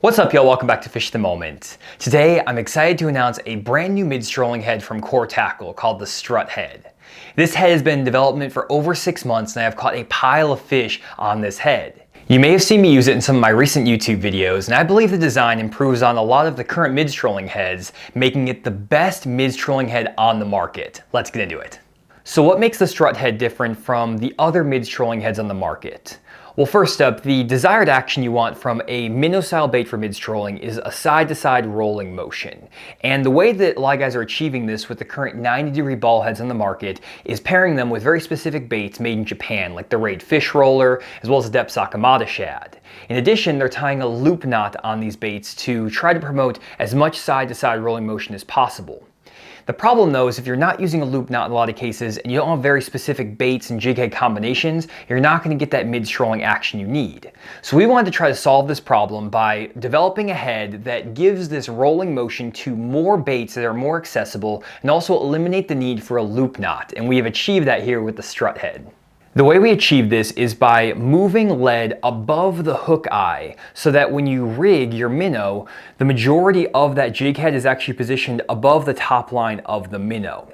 What's up, y'all? Welcome back to Fish at the Moment. Today, I'm excited to announce a brand new mid-strolling head from Core Tackle called the Strut head. This head has been in development for over 6 months and I have caught a pile of fish on this head. You may have seen me use it in some of my recent YouTube videos, and I believe the design improves on a lot of the current mid-strolling heads, making it the best mid-strolling head on the market. Let's get into it. So what makes the Strut head different from the other mid-strolling heads on the market? Well, first up, the desired action you want from a minnow style bait for mid-strolling is a side-to-side rolling motion. And the way that a lot of guys are achieving this with the current 90-degree ball heads on the market is pairing them with very specific baits made in Japan, like the Raid fish roller, as well as the depth Sakamata shad. In addition, they're tying a loop knot on these baits to try to promote as much side-to-side rolling motion as possible. The problem though is if you're not using a loop knot in a lot of cases and you don't have very specific baits and jig head combinations, you're not going to get that mid-strolling action you need. So we wanted to try to solve this problem by developing a head that gives this rolling motion to more baits that are more accessible and also eliminate the need for a loop knot. And we have achieved that here with the Strut head. The way we achieve this is by moving lead above the hook eye so that when you rig your minnow, the majority of that jig head is actually positioned above the top line of the minnow.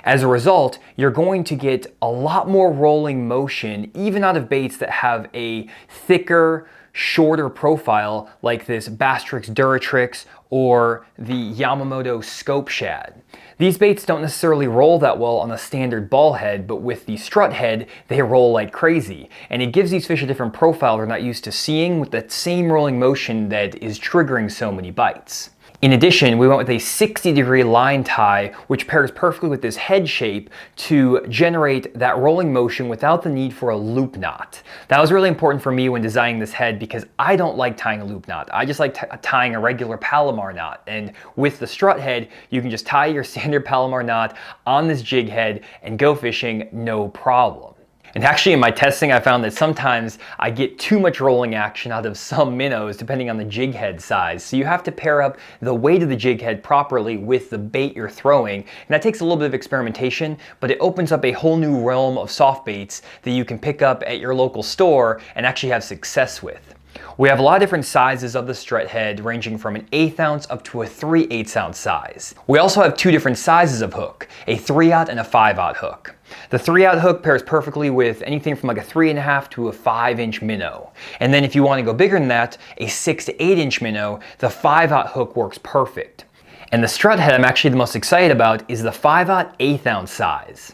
As a result, you're going to get a lot more rolling motion even out of baits that have a thicker, shorter profile like this Bastrix Duratrix or the Yamamoto Scope Shad. These baits don't necessarily roll that well on a standard ball head, but with the Strut head, they roll like crazy. And it gives these fish a different profile they're not used to seeing with that same rolling motion that is triggering so many bites. In addition, we went with a 60-degree line tie, which pairs perfectly with this head shape to generate that rolling motion without the need for a loop knot. That was really important for me when designing this head because I don't like tying a loop knot. I just like tying a regular Palomar knot. And with the Strut head, you can just tie your standard Palomar knot on this jig head and go fishing no problem. And actually in my testing, I found that sometimes I get too much rolling action out of some minnows depending on the jig head size. So you have to pair up the weight of the jig head properly with the bait you're throwing. And that takes a little bit of experimentation, but it opens up a whole new realm of soft baits that you can pick up at your local store and actually have success with. We have a lot of different sizes of the Strut head, ranging from an 1/8 ounce up to a 3/8 ounce size. We also have two different sizes of hook, a 3/0 and a 5/0 hook. The 3/0 hook pairs perfectly with anything from like a 3.5 to a 5-inch minnow. And then if you want to go bigger than that, a 6 to 8-inch minnow, the 5/0 hook works perfect. And the Strut head I'm actually the most excited about is the 5/0 1/8 ounce size.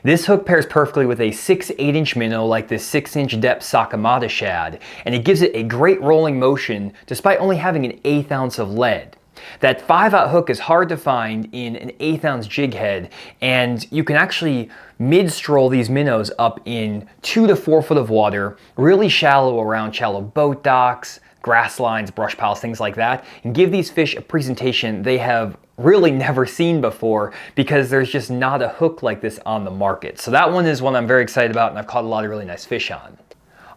This hook pairs perfectly with a 6 to 8-inch minnow like this 6-inch depth Sakamata shad, and it gives it a great rolling motion despite only having an 1/8 ounce of lead. That 5/0 hook is hard to find in an 1/8 ounce jig head, and you can actually mid-stroll these minnows up in 2 to 4 foot of water, really shallow around shallow boat docks, grass lines, brush piles, things like that, and give these fish a presentation they have really never seen before because there's just not a hook like this on the market. So that one is one I'm very excited about and I've caught a lot of really nice fish on.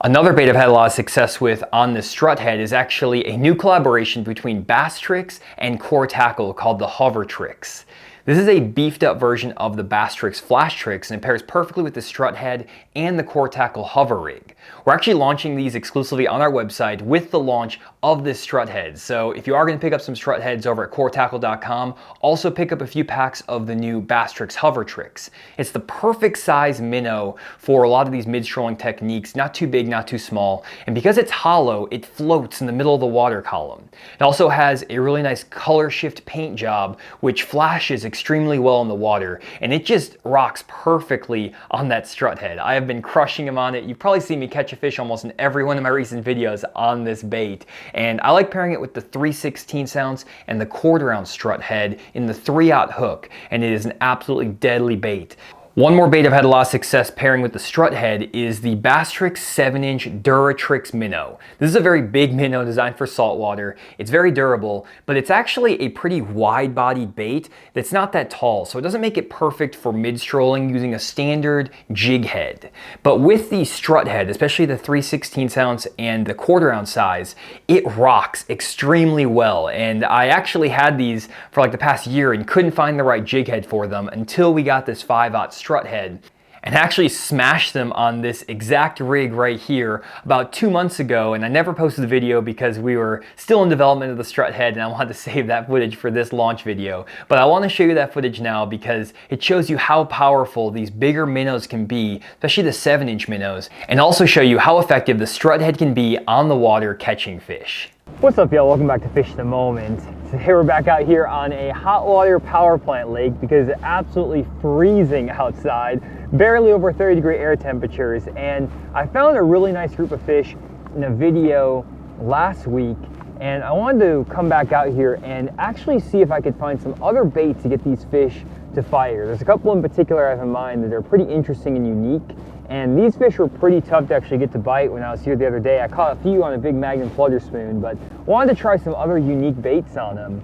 Another bait I've had a lot of success with on this Strut head is actually a new collaboration between Bastrix and Core Tackle called the Hover Trix. This is a beefed up version of the Bastrix Flash Trix and it pairs perfectly with the Strut head and the Core Tackle Hover Rig. We're actually launching these exclusively on our website with the launch of this Strut head. So if you are going to pick up some Strut heads over at coretackle.com, also pick up a few packs of the new Bastrix Hover Trix. It's the perfect size minnow for a lot of these mid-strolling techniques, not too big, not too small. And because it's hollow, it floats in the middle of the water column. It also has a really nice color shift paint job, which flashes extremely well in the water. And it just rocks perfectly on that Strut head. I have been crushing them on it. You've probably seen me catch a fish almost in every one of my recent videos on this bait. And I like pairing it with the 3/16 ounce and the 1/4 ounce Strut head in the 3/0 hook, and it is an absolutely deadly bait. One more bait I've had a lot of success pairing with the Strut head is the Bastrix 7-inch Duratrix minnow. This is a very big minnow designed for saltwater. It's very durable, but it's actually a pretty wide-bodied bait that's not that tall, so it doesn't make it perfect for mid-strolling using a standard jig head. But with the Strut head, especially the 3/16 ounce and the 1/4 ounce size, it rocks extremely well. And I actually had these for like the past year and couldn't find the right jig head for them until we got this 5/0 Strut head. and actually smashed them on this exact rig right here about 2 months ago, and I never posted the video because we were still in development of the strut head and I wanted to save that footage for this launch video. But I want to show you that footage now because it shows you how powerful these bigger minnows can be, especially the 7-inch minnows, and also show you how effective the strut head can be on the water catching fish. What's up, y'all? Welcome back to Fish in the Moment. Today we're back out here on a hot water power plant lake because it's absolutely freezing outside, barely over 30-degree air temperatures, and I found a really nice group of fish in a video last week, and I wanted to come back out here and actually see if I could find some other bait to get these fish to fire. There's a couple in particular I have in mind that are pretty interesting and unique. And these fish were pretty tough to actually get to bite when I was here the other day. I caught a few on a big Magnum flutter spoon, but wanted to try some other unique baits on them.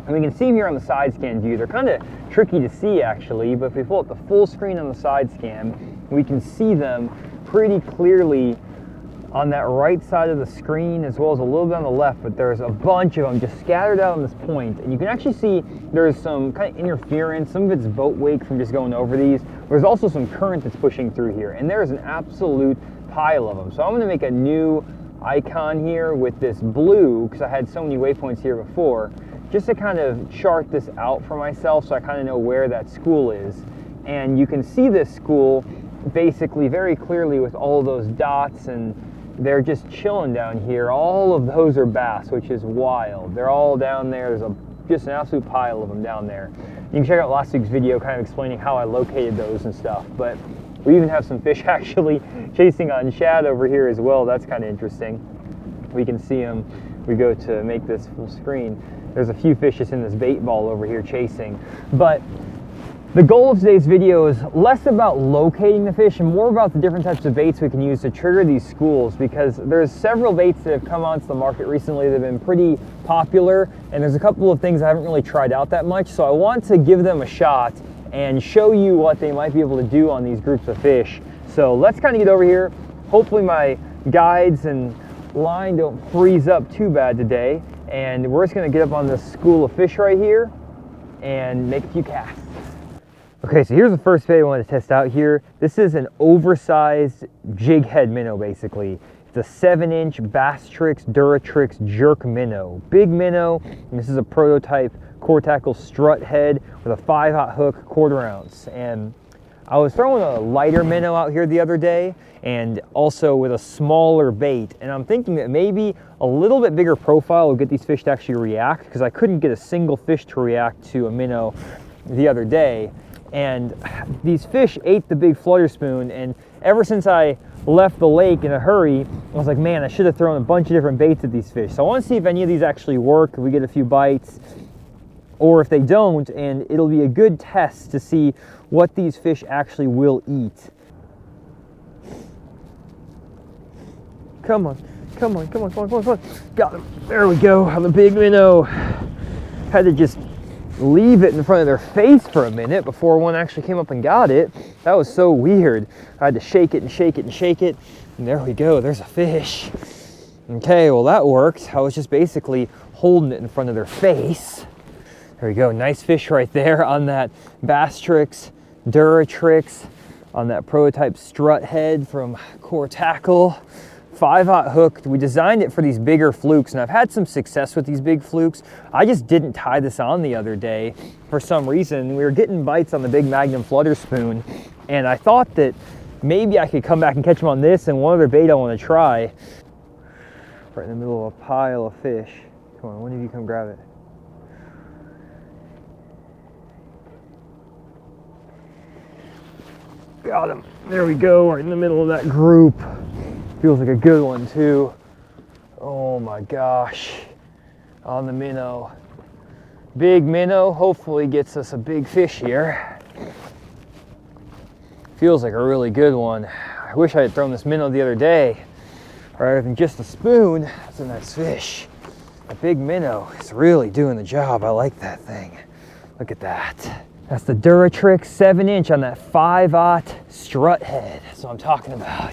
And we can see them here on the side scan view. They're kind of tricky to see actually, but if we pull up the full screen on the side scan, we can see them pretty clearly on that right side of the screen as well as a little bit on the left, but there's a bunch of them just scattered out on this point. And you can actually see there's some kind of interference. Some of it's boat wake from just going over these. There's also some current that's pushing through here, and there's an absolute pile of them. So I'm going to make a new icon here with this blue because I had so many waypoints here before, just to kind of chart this out for myself so I kind of know where that school is. And you can see this school basically very clearly with all of those dots, and they're just chilling down here. All of those are bass, which is wild. They're all down there. There's just an absolute pile of them down there. You can check out last week's video kind of explaining how I located those and stuff, but we even have some fish actually chasing on shad over here as well. That's kind of interesting. We can see them. We go to make this full screen. There's a few fish just in this bait ball over here chasing, but the goal of today's video is less about locating the fish and more about the different types of baits we can use to trigger these schools, because there's several baits that have come onto the market recently that have been pretty popular, and there's a couple of things I haven't really tried out that much, so I want to give them a shot and show you what they might be able to do on these groups of fish. So let's kind of get over here. Hopefully my guides and line don't freeze up too bad today, and we're just going to get up on this school of fish right here and make a few casts. Okay, so here's the first bait I want to test out here. This is an oversized jig head minnow, basically. It's a 7-inch Bass Tricks Duratrix jerk minnow. Big minnow, and this is a prototype core tackle strut head with a 5/0 hook, 1/4 ounce. And I was throwing a lighter minnow out here the other day, and also with a smaller bait. And I'm thinking that maybe a little bit bigger profile will get these fish to actually react, because I couldn't get a single fish to react to a minnow the other day. And these fish ate the big flutter spoon, and ever since I left the lake in a hurry, I was like, man, I should have thrown a bunch of different baits at these fish. So I want to see if any of these actually work, if we get a few bites, or if they don't, and it'll be a good test to see what these fish actually will eat. Come on, come on, come on, come on, come on, come on. Got him. There we go, on the big minnow. Had to just leave it in front of their face for a minute before one actually came up and got it. That was so weird. I had to shake it and shake it and shake it, and there we go, there's a fish. Okay, well that worked. I was just basically holding it in front of their face. There we go, nice fish right there on that Bass Tricks Duratrix, on that prototype strut head from Core Tackle. 5/0 hook. We designed it for these bigger flukes, and I've had some success with these big flukes. I just didn't tie this on the other day for some reason. We were getting bites on the big Magnum flutter spoon, and I thought that maybe I could come back and catch them on this and one other bait I want to try. Right in the middle of a pile of fish. Come on, one of you come grab it. Got him. There we go, right in the middle of that group. Feels like a good one too. Oh my gosh. On the minnow. Big minnow, hopefully gets us a big fish here. Feels like a really good one. I wish I had thrown this minnow the other day rather than just a spoon. That's a nice fish. A big minnow is really doing the job. I like that thing. Look at that. That's the Duratrix 7-inch on that 5/0 strut head. That's what I'm talking about.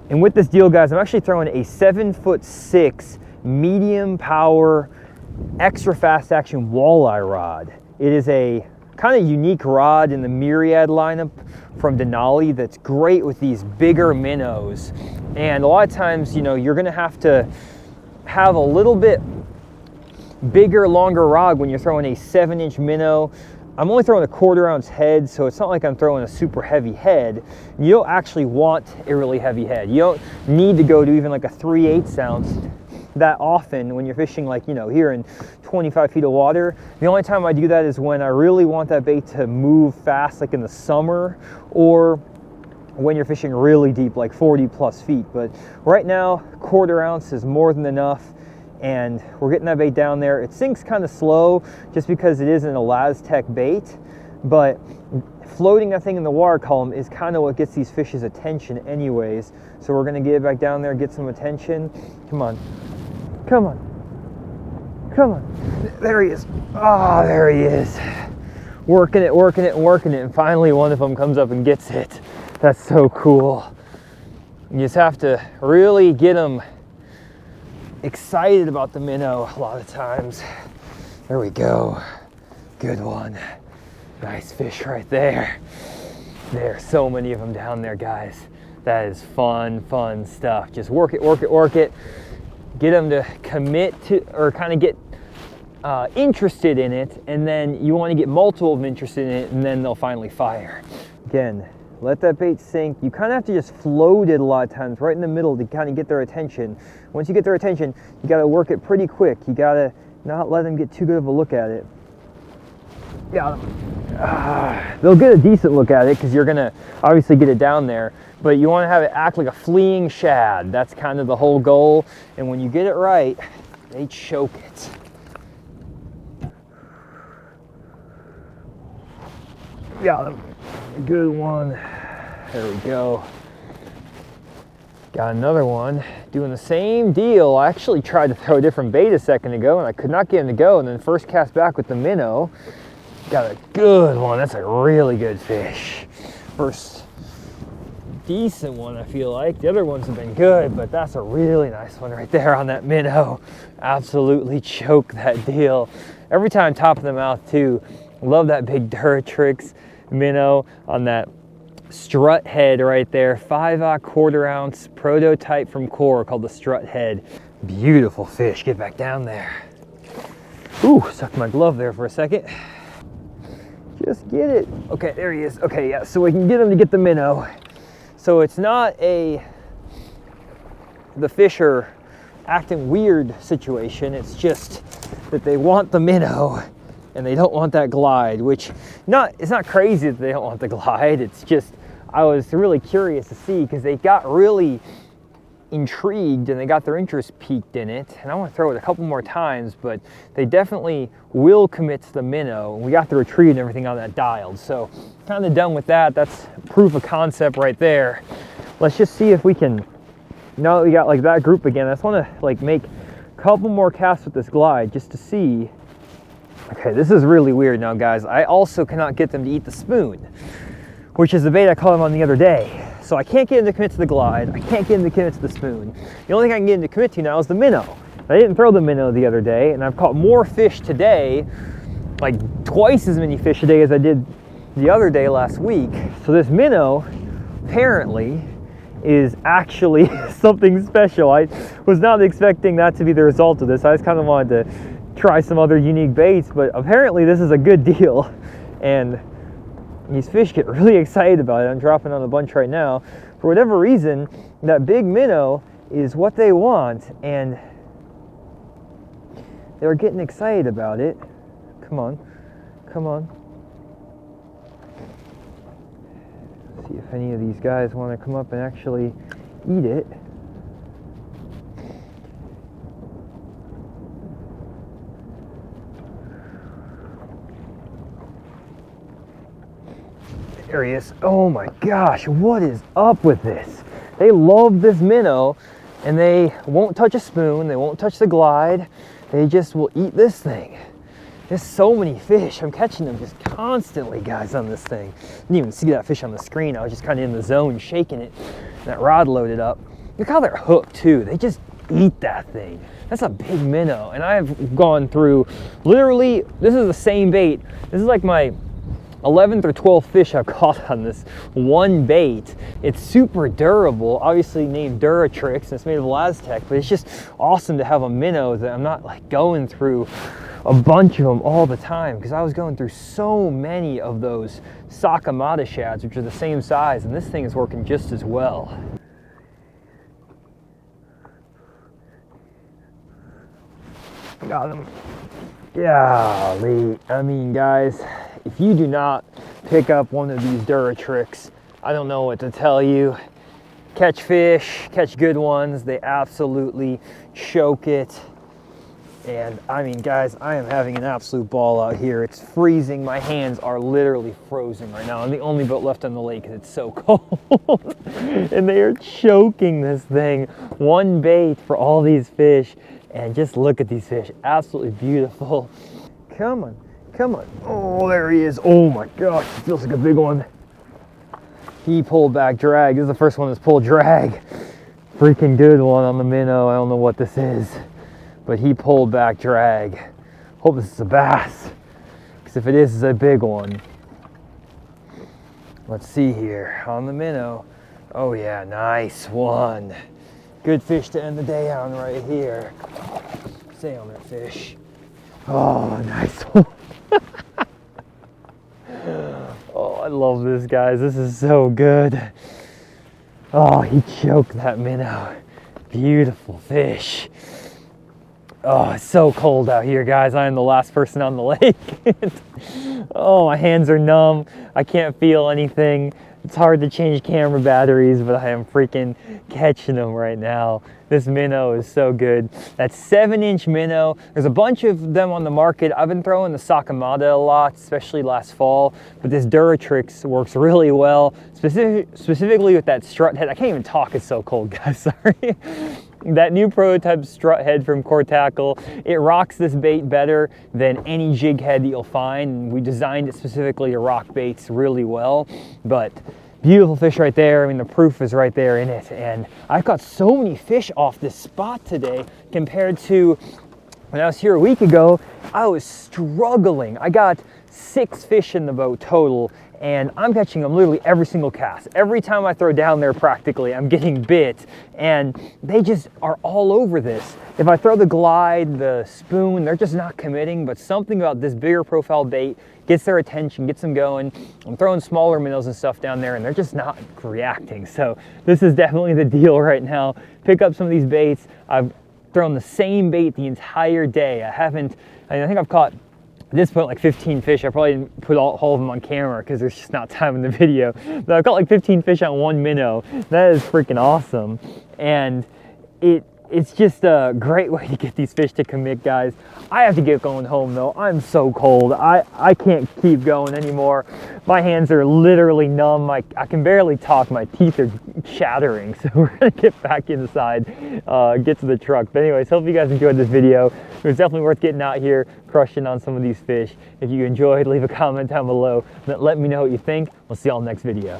And with this deal, guys, I'm actually throwing a 7'6" medium power, extra fast action walleye rod. It is a kind of unique rod in the Myriad lineup from Denali that's great with these bigger minnows. And a lot of times, you know, you're gonna have to have a little bit bigger, longer rod when you're throwing a 7-inch minnow. I'm only throwing a 1/4 ounce head, so it's not like I'm throwing a super heavy head. You don't actually want a really heavy head. You don't need to go to even like a 3/8 ounce that often when you're fishing, like, you know, here in 25 feet of water. The only time I do that is when I really want that bait to move fast, like in the summer, or when you're fishing really deep, like 40+ feet. But right now, 1/4 ounce is more than enough, and we're getting that bait down there. It sinks kind of slow just because it isn't a Laztec bait, but floating that thing in the water column is kind of what gets these fish's attention anyways. So we're gonna get it back down there, get some attention. Come on, come on, come on. There he is. Ah, oh, there he is. Working it, working it, and working it, and finally one of them comes up and gets it. That's so cool. You just have to really get them excited about the minnow a lot of times. There we go. Good one. Nice fish right there. There's so many of them down there, guys. That is fun, fun stuff. Just work it, work it, work it. Get them to commit to, or kind of get interested in it, and then you want to get multiple of them interested in it, and then they'll finally fire. Again, let that bait sink. You kind of have to just float it a lot of times right in the middle to kind of get their attention. Once you get their attention, you got to work it pretty quick. You got to not let them get too good of a look at it. Yeah, they'll get a decent look at it because you're going to obviously get it down there, but you want to have it act like a fleeing shad. That's kind of the whole goal, and when you get it right, they choke it. Got him. Good one. There we go. Got another one doing the same deal. I actually tried to throw a different bait a second ago and I could not get him to go, and then first cast back with the minnow. Got a good one. That's a really good fish. First decent one, I feel like. The other ones have been good, but that's a really nice one right there on that minnow. Absolutely choke that deal. Every time top of the mouth too. Love that big Duratrix minnow on that Strut head right there. 5/0 1/4 ounce prototype from Core called the Strut head. Beautiful fish. Get back down there. Ooh, sucked my glove there for a second. Just get it. Okay, there he is. Okay, yeah, so we can get him to get the minnow. So it's not the fish are acting weird situation. It's just that they want the minnow and they don't want that glide, which it's not crazy that they don't want the glide. It's just, I was really curious to see because they got really intrigued and they got their interest piqued in it. And I want to throw it a couple more times, but they definitely will commit to the minnow. We got the retrieve and everything on that dialed. So kind of done with that. That's proof of concept right there. Let's just see if we can, now that we got like that group again, I just want to like make a couple more casts with this glide just to see. Okay, this is really weird now, guys. I also cannot get them to eat the spoon, which is the bait I caught them on the other day. So I can't get them to commit to the glide. I can't get them to commit to the spoon. The only thing I can get them to commit to now is the minnow. I didn't throw the minnow the other day, and I've caught more fish today, like twice as many fish today as I did the other day last week. So this minnow apparently is actually something special. I was not expecting that to be the result of this. I just kind of wanted to try some other unique baits, but apparently this is a good deal, and these fish get really excited about it. I'm dropping on a bunch right now. For whatever reason, that big minnow is what they want, and they're getting excited about it. Come on, come on. See if any of these guys want to come up and actually eat it. There he is. Oh my gosh, what is up with this? They love this minnow, and they won't touch a spoon, they won't touch the glide, they just will eat this thing. There's so many fish. I'm catching them just constantly, guys, on this thing. Didn't even see that fish on the screen. I was just kind of in the zone shaking it. That rod loaded up. Look how they're hooked too. They just eat that thing. That's a big minnow. And I've gone through, literally, this is the same bait. This is like my 11th or 12th fish I've caught on this one bait. It's super durable, obviously named Duratrix, and it's made of Laztec, but it's just awesome to have a minnow that I'm not like going through a bunch of them all the time, because I was going through so many of those Sakamata shads, which are the same size, and this thing is working just as well. Got him. Golly, I mean, guys, if you do not pick up one of these Duratrix, I don't know what to tell you. Catch fish, catch good ones, they absolutely choke it. And I mean, guys, I am having an absolute ball out here. It's freezing. My hands are literally frozen right now. I'm the only boat left on the lake because it's so cold. And they are choking this thing. One bait for all these fish. And just look at these fish. Absolutely beautiful. Come on, come on. Oh, there he is. Oh my gosh, it feels like a big one. He pulled back drag. This is the first one that's pulled drag. Freaking good one on the minnow. I don't know what this is, but he pulled back drag. Hope this is a bass, because if it is, it's a big one. Let's see here on the minnow. Oh yeah, nice one. Good fish to end the day on right here. Stay on that fish. Oh, nice one. Oh, I love this, guys. This is so good. Oh, he choked that minnow. Beautiful fish. Oh, it's so cold out here, guys. I am the last person on the lake. Oh, my hands are numb. I can't feel anything. It's hard to change camera batteries, but I am freaking catching them right now. This minnow is so good. That's 7-inch minnow. There's a bunch of them on the market. I've been throwing the Sakamata a lot, especially last fall, but this Duratrix works really well, specifically with that strut head. I can't even talk, it's so cold, guys, sorry. That new prototype strut head from Core Tackle, it rocks this bait better than any jig head that you'll find. We designed it specifically to rock baits really well, but beautiful fish right there. I mean, the proof is right there in it. And I've got so many fish off this spot today compared to when I was here a week ago. I was struggling. I got 6 fish in the boat total, and I'm catching them literally every single cast. Every time I throw down there, practically, I'm getting bit, and they just are all over this. If I throw the glide, the spoon, they're just not committing, but something about this bigger profile bait gets their attention, gets them going. I'm throwing smaller minnows and stuff down there, and they're just not reacting. So this is definitely the deal right now. Pick up some of these baits. I've thrown the same bait the entire day. I think I've caught, at this point, like 15 fish. I probably didn't put all of them on camera because there's just not time in the video. But I've got like 15 fish on one minnow. That is freaking awesome. And it's just a great way to get these fish to commit, guys. I have to get going home though. I'm so cold. I can't keep going anymore. My hands are literally numb. I can barely talk. My teeth are chattering. So we're gonna get back inside, get to the truck. But anyways, hope you guys enjoyed this video. It was definitely worth getting out here, crushing on some of these fish. If you enjoyed, leave a comment down below. Let me know what you think. We'll see y'all next video.